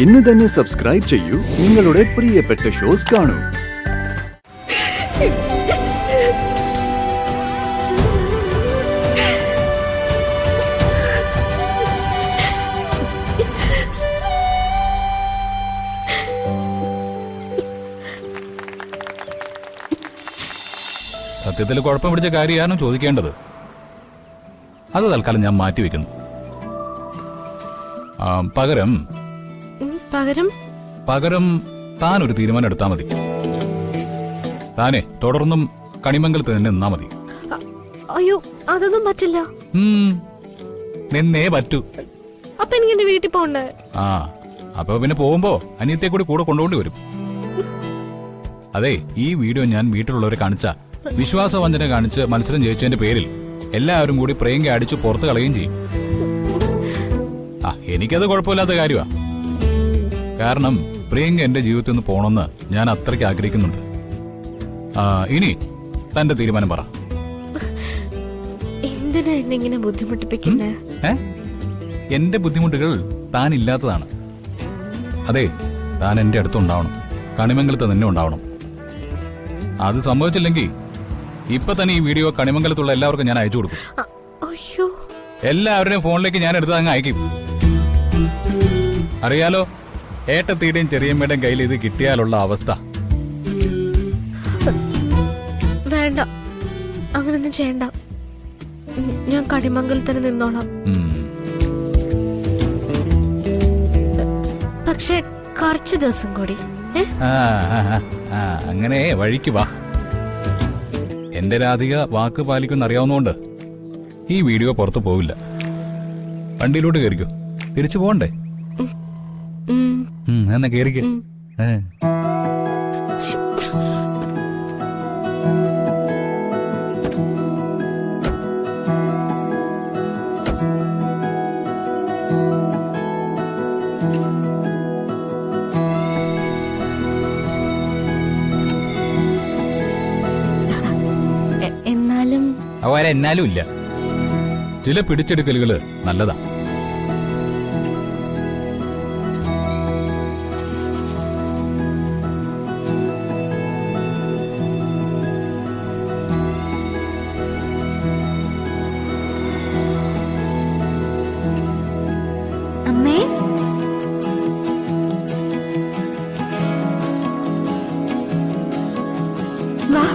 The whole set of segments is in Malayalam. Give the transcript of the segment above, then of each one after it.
ഇന്ന് തന്നെ സബ്സ്ക്രൈബ് ചെയ്യൂ, നിങ്ങളുടെ പ്രിയപ്പെട്ട ഷോസ് കാണൂ. സത്യത്തിൽ കുഴപ്പം പിടിച്ച കാര്യമാണ് ചോദിക്കേണ്ടത്. അത് തൽക്കാലം ഞാൻ മാറ്റിവെക്കുന്നു. പകരം പകരം താൻ ഒരു തീരുമാനം എടുത്താൽ മതി. താനെ തുടർന്നും കണിമംഗലത്ത് തന്നെ നിന്നാ മതി. അയ്യോ, അതൊന്നും പറ്റില്ല. നിന്നേ പറ്റൂ. അപ്പൊ എനിക്ക് എന്റെ വീട്ടിൽ പോണ്ടേ? അപ്പൊ പിന്നെ പോകുമ്പോ അനിയത്തെ കൂടി കൂടെ കൊണ്ടുപോണ്ടി വരും. അതെ, ഈ വീഡിയോ ഞാൻ വീട്ടിലുള്ളവരെ കാണിച്ച വിശ്വാസവഞ്ചന കാണിച്ച് മത്സരം ജയിച്ചതിന്റെ പേരിൽ എല്ലാവരും കൂടി പ്രിയങ്ക അടിച്ചു പുറത്തു കളയുകയും ചെയ്യും. എനിക്കത് കുഴപ്പമില്ലാത്ത കാര്യമാ. കാരണം പ്രിയങ്ക എന്റെ ജീവിതത്തിൽ നിന്ന് പോണമെന്ന് ഞാൻ അത്രയ്ക്ക് ആഗ്രഹിക്കുന്നുണ്ട്. ഇനി തന്റെ തീരുമാനം പറ. എന്തിനാ എന്നെ ഇങ്ങനെ ബുദ്ധിമുട്ടിപ്പിക്കുന്നേ? എന്റെ ബുദ്ധിമുട്ടുകൾ താൻ ഇല്ലാത്തതാണ്. അതെ, താൻ എന്റെ അടുത്തുണ്ടാവണം, കണിമംഗലത്ത് തന്നെ ഉണ്ടാവണം. അത് സംഭവിച്ചില്ലെങ്കിൽ ഇപ്പൊ തന്നെ ഈ വീഡിയോ കണിമംഗലത്തുള്ള എല്ലാവർക്കും ഞാൻ അയച്ചു കൊടുക്കും. എല്ലാവരുടെയും ഫോണിലേക്ക് ഞാൻ എടുത്ത് അങ്ങ് അയക്കും. അറിയാലോ, ഏട്ടത്തിയുടെയും ചെറിയമ്മയുടെയും കയ്യിൽ ഇത് കിട്ടിയാലുള്ള അവസ്ഥ. വേണ്ട, അങ്ങനൊന്നും ചെയ്യണ്ട. ഞാൻ കണിമംഗലത്തിന് നിന്നോളാം. പക്ഷെ കുറച്ച് ദിവസം കൂടി. അങ്ങനെ വഴിക്ക് വാ. എന്റെ രാധിക വാക്ക് പാലിക്കുന്ന അറിയാവുന്നോണ്ട് ഈ വീഡിയോ പുറത്തു പോവില്ല. വണ്ടിയിലോട്ട് കയറിക്കോ, തിരിച്ചു പോകണ്ടേ? എന്നാ കേറിക്ക്. എന്നാലും ഇല്ല, ചില പിടിച്ചെടുക്കലുകള് നല്ലതാ. അമ്മേ, വാ.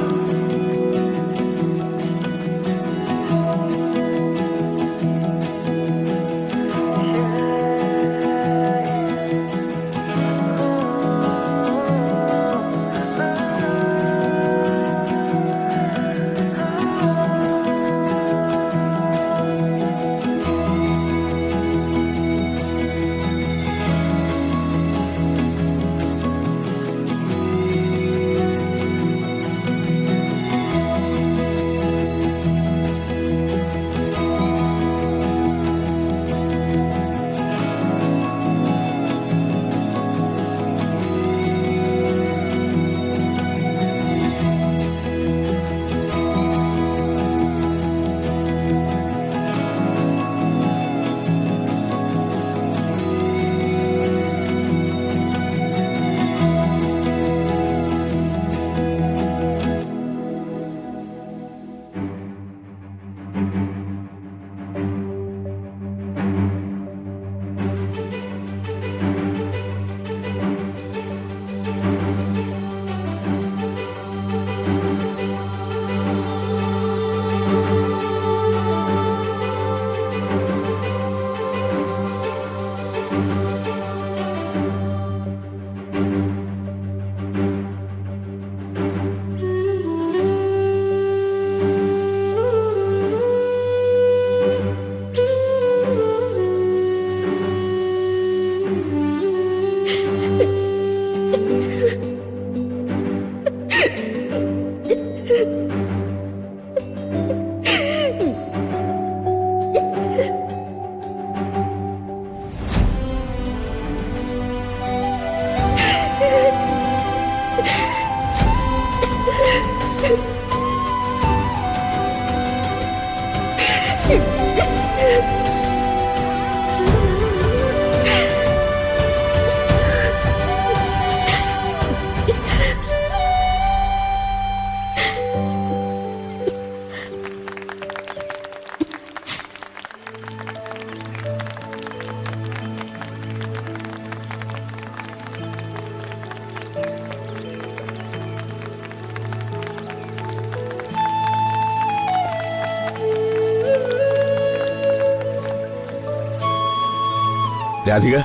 Radhika,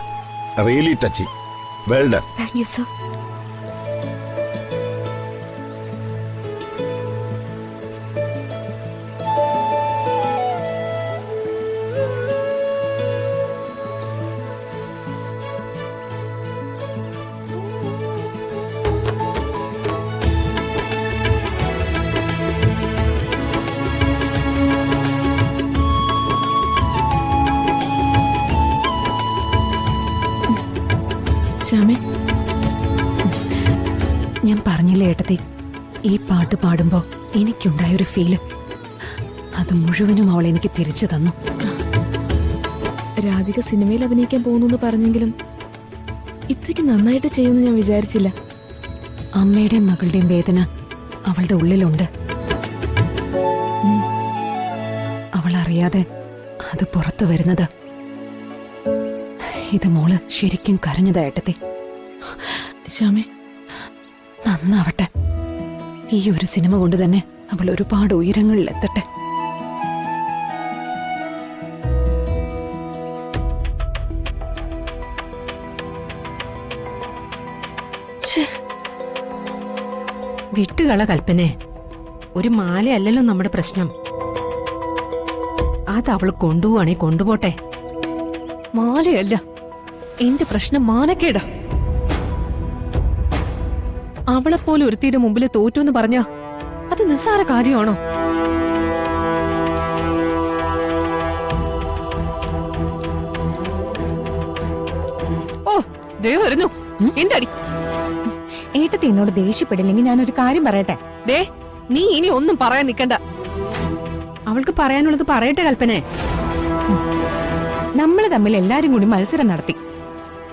really touching. Well done. Thank you sir. ശ്യാമേ, ഞാൻ പറഞ്ഞില്ലേ ഏട്ടത്തി, ഈ പാട്ട് പാടുമ്പോ എനിക്കുണ്ടായൊരു ഫീല് അത് മുഴുവനും അവൾ എനിക്ക് തിരിച്ചു തന്നു. രാധിക സിനിമയിൽ അഭിനയിക്കാൻ പോകുന്നു പറഞ്ഞെങ്കിലും ഇത്രയ്ക്ക് നന്നായിട്ട് ചെയ്യുമെന്ന് ഞാൻ വിചാരിച്ചില്ല. അമ്മയുടെയും മകളുടെയും വേദന അവളുടെ ഉള്ളിലുണ്ട്. അവൾ അറിയാതെ അത് പുറത്തു വരുന്നത്. ഇത് മോള് ശരിക്കും കരഞ്ഞതാ ഏട്ടത്തി. ശ്യാമേ, നന്നാവട്ടെ. ഈ ഒരു സിനിമ കൊണ്ട് തന്നെ അവൾ ഒരുപാട് ഉയരങ്ങളിലെത്തട്ടെ. വിട്ടുകള കൽപ്പനെ. ഒരു മാലയല്ലല്ലോ നമ്മുടെ പ്രശ്നം. അത് അവള് കൊണ്ടുപോവാണേ കൊണ്ടുപോട്ടെ. മാലയല്ല എന്റെ പ്രശ്നം, മാനക്കേടാ. അവളെപ്പോലെ ഒരുത്തിയുടെ മുമ്പിൽ തോറ്റു എന്ന് പറഞ്ഞ അത് നിസ്സാര കാര്യമാണോ? ഓ, ദേ വരുന്നു എന്റെ അടി. ഏട്ടത്തി എന്നോട് ദേഷ്യപ്പെടില്ലെങ്കിൽ ഞാനൊരു കാര്യം പറയട്ടെ. ദേ, നീ ഇനി ഒന്നും പറയാൻ നിക്കണ്ട. അവൾക്ക് പറയാനുള്ളത് പറയട്ടെ കൽപ്പനെ. നമ്മള് തമ്മിൽ എല്ലാരും കൂടി മത്സരം നടത്തി.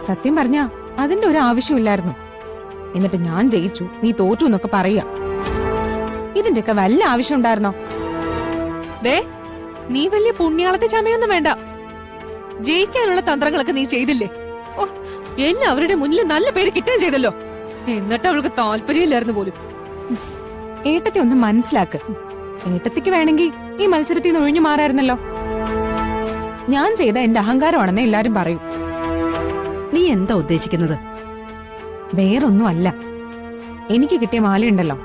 സത്യം പറഞ്ഞാ അതിന്റെ ഒരു ആവശ്യമില്ലായിരുന്നു. എന്നിട്ട് ഞാൻ ജയിച്ചു, നീ തോറ്റു എന്നൊക്കെ പറയുക. ഇതിന്റെയൊക്കെ വല്ല ആവശ്യം ഉണ്ടായിരുന്നോ? ദേ, നീ വലിയ പുണ്യാളത്തെ ചമയൊന്നും വേണ്ട. ജയിക്കാനുള്ള തന്ത്രങ്ങളൊക്കെ നീ ചെയ്തില്ലേ? ഓ, എന്നെ അവരുടെ മുന്നിൽ നല്ല പേര് കിട്ടുകയും ചെയ്തല്ലോ. എന്നിട്ട് അവൾക്ക് താല്പര്യമില്ലായിരുന്നു പോലും. ഏട്ടത്തി ഒന്ന് മനസ്സിലാക്ക്. ഏട്ടത്തിക്ക് വേണമെങ്കിൽ ഈ മത്സരത്തിൽ നിന്ന് ഒഴിഞ്ഞു മാറായിരുന്നല്ലോ. ഞാൻ ചെയ്ത എന്റെ അഹങ്കാരമാണെന്ന് എല്ലാരും പറയും. നീ എന്താ ഉദ്ദേശിക്കുന്നത്? വേറൊന്നും അല്ല. എനിക്ക് കിട്ടിയ മാലയുണ്ടല്ലോ,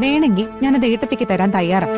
വേണമെങ്കിൽ ഞാനത് ഏട്ടത്തിക്ക് തരാൻ തയ്യാറാ.